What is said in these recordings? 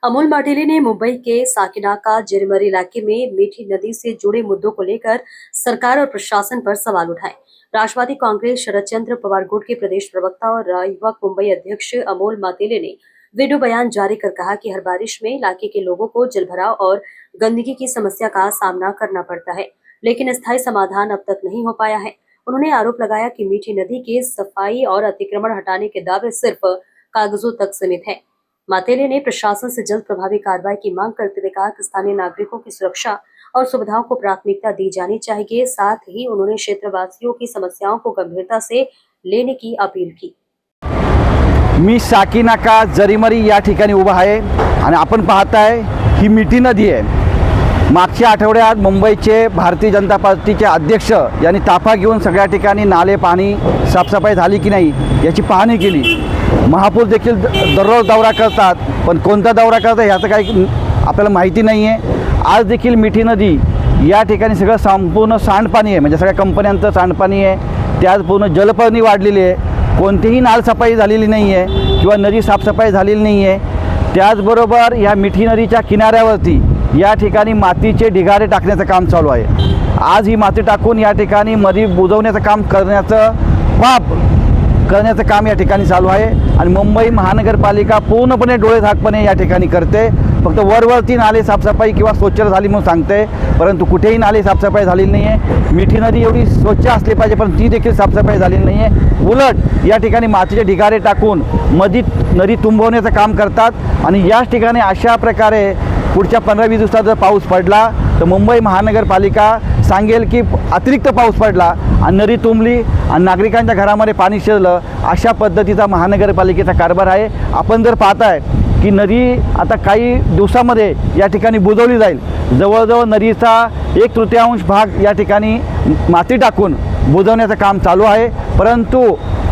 अमोल माटेले ने मुंबई के साकिनाका जिरमरी इलाके में मीठी नदी से जुड़े मुद्दों को लेकर सरकार और प्रशासन पर सवाल उठाए। राष्ट्रवादी कांग्रेस शरद चंद्र पवार गुट के प्रदेश प्रवक्ता और युवक मुंबई अध्यक्ष अमोल मातेले ने वीडियो बयान जारी कर कहा कि हर बारिश में इलाके के लोगों को जलभराव और गंदगी की समस्या का सामना करना पड़ता है, लेकिन स्थायी समाधान अब तक नहीं हो पाया है। उन्होंने आरोप लगाया कि मीठी नदी के सफाई और अतिक्रमण हटाने के दावे सिर्फ कागजों तक सीमित है। मातेले ने प्रशासन से जल्द प्रभावी कार्रवाई की मांग करते हुए कहा कि स्थानीय नागरिकों की सुरक्षा और सुविधाओं को प्राथमिकता दी जानी चाहिए। साथ ही उन्होंने क्षेत्रवासियों की समस्याओं को गंभीरता से लेने की अपील की। मी साकिनाका जरीमरी या ठिकाणी उभा आहे आणि आपण पाहताय ही मिठी नदी आहे। मागच्या आठवड्यात मुंबईचे भारतीय जनता पार्टीचे अध्यक्ष यांनी ताफा घेऊन सगळ्या ठिकाणी नाले पाणी साफसफाई झाली की नाही याची पाहणी केली। महापौर देखील दररोज दौरा करतात, पण कोणता दौरा करतात याचं काही आपल्याला माहिती नाही आहे। आज देखील मिठी नदी या ठिकाणी सगळं संपूर्ण सांडपाणी आहे, म्हणजे सगळ्या कंपन्यांचं सांडपाणी आहे। त्यात पूर्ण जलपर्णी वाढलेली आहे, कोणतीही नालसफाई झालेली नाही आहे किंवा नदी साफसफाई झालेली नाही आहे। त्याचबरोबर या मिठी नदीच्या किनाऱ्यावरती या ठिकाणी मातीचे ढिगारे टाकण्याचं काम चालू आहे। आज ही माती टाकून या ठिकाणी नदी बुजवण्याचं काम करण्याचं काम या ठिकाणी चालू आहे आणि मुंबई महानगरपालिका पूर्णपणे डोळेझाकपणे या ठिकाणी करते। फक्त वरवरती नाले साफसफाई किंवा स्वच्छता झाली म्हणून सांगते, परंतु कुठेही नाले साफसफाई झालेली नाही आहे। मिठी नदी एवढी स्वच्छ असली पाहिजे, पण ती देखील साफसफाई झालेली नाही आहे। उलट या ठिकाणी मातीचे ढिगारे टाकून नदी तुंबवण्याचं काम करतात आणि याच ठिकाणी अशा प्रकारे पुढच्या 15-20 दिवसात जर पाऊस पडला तर मुंबई महानगरपालिका सांगेल की अतिरिक्त पाऊस पडला आणि नदी तुंबली आणि नागरिकांच्या घरामध्ये पाणी शिरलं, अशा पद्धतीचा महानगरपालिकेचा कारभार आहे। आपण जर पाहताय की नदी आता काही दिवसामध्ये या ठिकाणी बुजवली जाईल। जवळजवळ नदीचा 1/3 भाग या ठिकाणी माती टाकून बुजवण्याचं काम चालू आहे, परंतु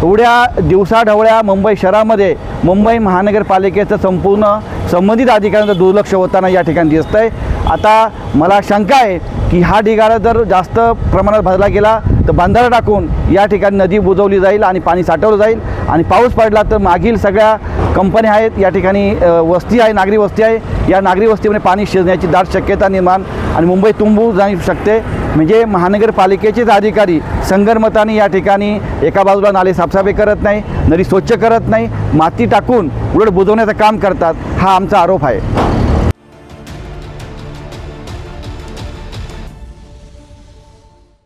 एवढ्या दिवसाढवळ्या मुंबई शहरामध्ये मुंबई महानगरपालिकेचं संपूर्ण संबंधित अधिकाऱ्यांचं दुर्लक्ष होताना या ठिकाणी दिसतं आहे। आता मला शंका आहे की हा ढिगारा जर जास्त प्रमाणात भरला गेला तर बंधारा टाकून या ठिकाणी नदी बुजवली जाईल आणि पाणी साठवलं जाईल आणि पाऊस पडला तर मागील सगळ्या कंपन्या आहेत, या ठिकाणी वस्ती आहे, नागरी वस्ती आहे, या नागरी वस्तीमध्ये पाणी शिरण्याची दाट शक्यता निर्माण आणि मुंबई तुंबू जाऊ शकते। म्हणजे महानगरपालिकेचेच अधिकारी संगनमताने या ठिकाणी एका बाजूला नाले साफसफाई करत नाही, नदी स्वच्छ करत नाही, माती टाकून उलट बुजवण्याचं काम करतात, हा आमचा आरोप आहे।